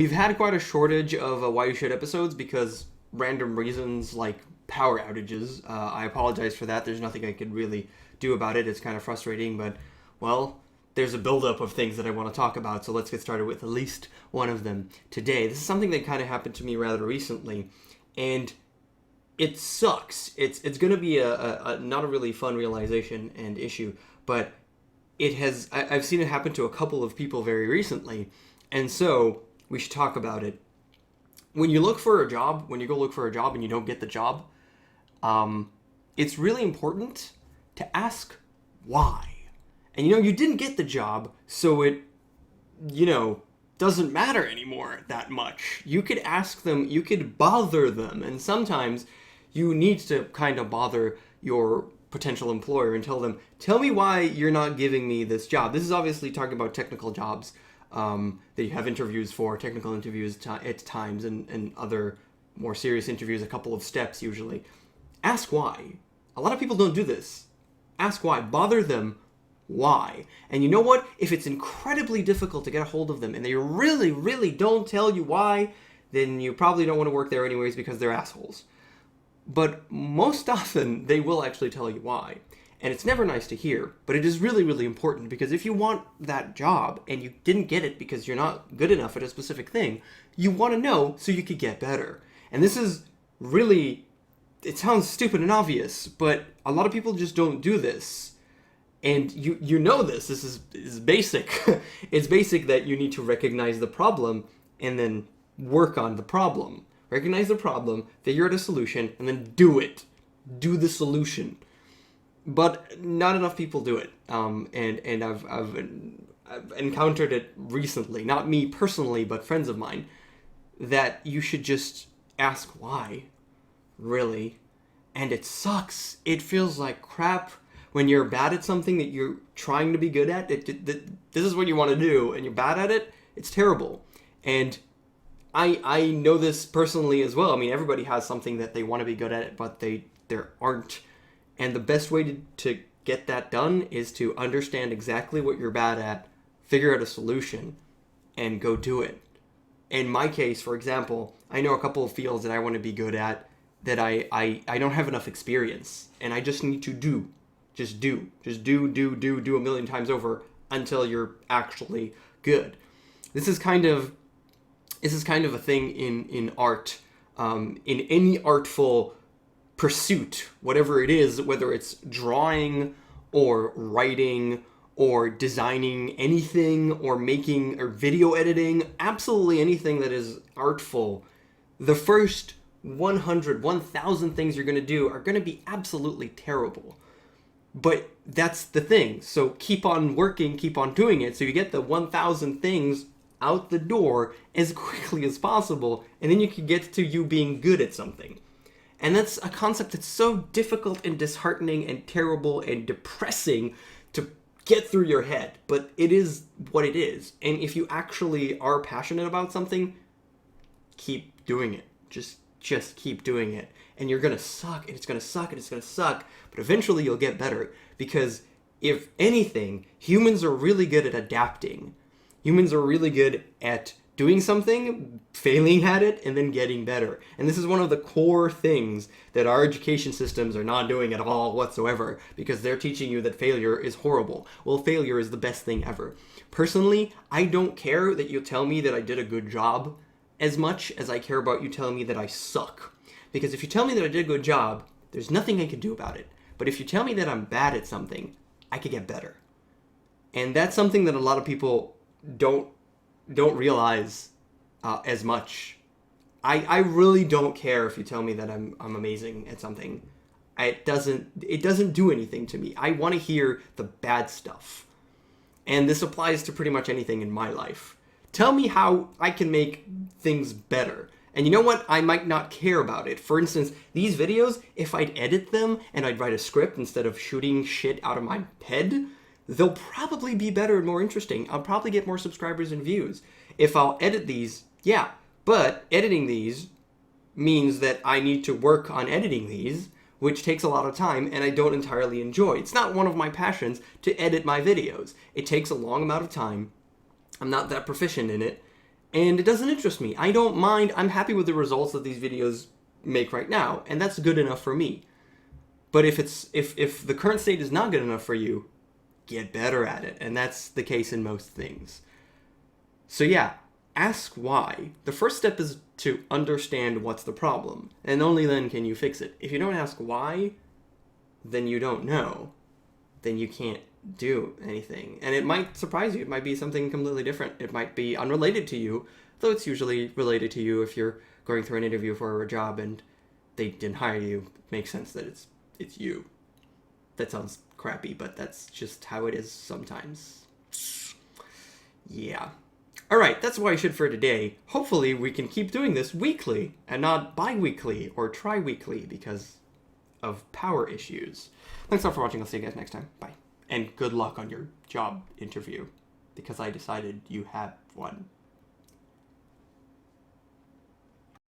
We've had quite a shortage of Why You Should episodes because random reasons like power outages. I apologize for that. There's nothing I could really do about it. It's kind of frustrating, but, well, there's a buildup of things that I want to talk about, so let's get started with at least one of them today. This is something that kind of happened to me rather recently, and it sucks. It's going to be a not a really fun realization and issue, but I've seen it happen to a couple of people very recently, and so we should talk about it. When you go look for a job and you don't get the job, it's really important to ask why. And you didn't get the job, so it, doesn't matter anymore that much. You could ask them, you could bother them, and sometimes you need to kind of bother your potential employer and tell me why you're not giving me this job. This is obviously talking about technical jobs that you have interviews for, technical interviews at times, and other more serious interviews, a couple of steps usually. Ask why. A lot of people don't do this. Ask why. Bother them why. And you know what? If it's incredibly difficult to get a hold of them and they really, really don't tell you why, then you probably don't want to work there anyways because they're assholes. But most often, they will actually tell you why. And it's never nice to hear, but it is really, really important because if you want that job and you didn't get it because you're not good enough at a specific thing, you want to know so you could get better. And this is really, it sounds stupid and obvious, but a lot of people just don't do this. And you know this. This is basic. It's basic that you need to recognize the problem and then work on the problem. Recognize the problem, figure out a solution, and then do it. Do the solution. But not enough people do it, and I've encountered it recently. Not me personally, but friends of mine. That you should just ask why, really, and it sucks. It feels like crap when you're bad at something that you're trying to be good at. This is what you want to do, and you're bad at it. It's terrible, and I know this personally as well. I mean, everybody has something that they want to be good at, but there aren't. And the best way to get that done is to understand exactly what you're bad at, figure out a solution, and go do it. In my case, for example, I know a couple of fields that I want to be good at that I don't have enough experience, and I just need to do. Just do a million times over until you're actually good. This is kind of a thing in art, in any artful pursuit, whatever it is, whether it's drawing or writing or designing anything or making or video editing, absolutely anything that is artful, the first 1,000 things you're going to do are going to be absolutely terrible. But that's the thing. So keep on working, keep on doing it, so you get the 1,000 things out the door as quickly as possible, and then you can get to you being good at something. And that's a concept that's so difficult and disheartening and terrible and depressing to get through your head. But it is what it is. And if you actually are passionate about something, keep doing it. Just keep doing it. And you're going to suck, and it's going to suck, and it's going to suck. But eventually you'll get better. Because if anything, humans are really good at adapting. Humans are really good at doing something, failing at it, and then getting better. And this is one of the core things that our education systems are not doing at all whatsoever, because they're teaching you that failure is horrible. Well, failure is the best thing ever. Personally, I don't care that you tell me that I did a good job as much as I care about you telling me that I suck. Because if you tell me that I did a good job, there's nothing I can do about it. But if you tell me that I'm bad at something, I could get better. And that's something that a lot of people don't realize as much. I really don't care if you tell me that I'm amazing at something. It doesn't do anything to me. I want to hear the bad stuff. And this applies to pretty much anything in my life. Tell me how I can make things better. And you know what? I might not care about it. For instance, these videos, if I'd edit them and I'd write a script instead of shooting shit out of my head, they'll probably be better and more interesting. I'll probably get more subscribers and views. If I'll edit these, yeah. But editing these means that I need to work on editing these, which takes a lot of time and I don't entirely enjoy. It's not one of my passions to edit my videos. It takes a long amount of time. I'm not that proficient in it. And it doesn't interest me. I don't mind. I'm happy with the results that these videos make right now, and that's good enough for me. But if the current state is not good enough for you, get better at it. And that's the case in most things. So yeah, ask why. The first step is to understand what's the problem, and only then can you fix it. If you don't ask why, then you don't know. Then you can't do anything. And it might surprise you. It might be something completely different. It might be unrelated to you, though it's usually related to you if you're going through an interview for a job and they didn't hire you. It makes sense that it's you. That sounds crappy, but that's just how it is sometimes. Yeah. Alright, that's what I should for today. Hopefully we can keep doing this weekly and not bi-weekly or tri-weekly because of power issues. Thanks all for watching. I'll see you guys next time. Bye. And good luck on your job interview because I decided you had one.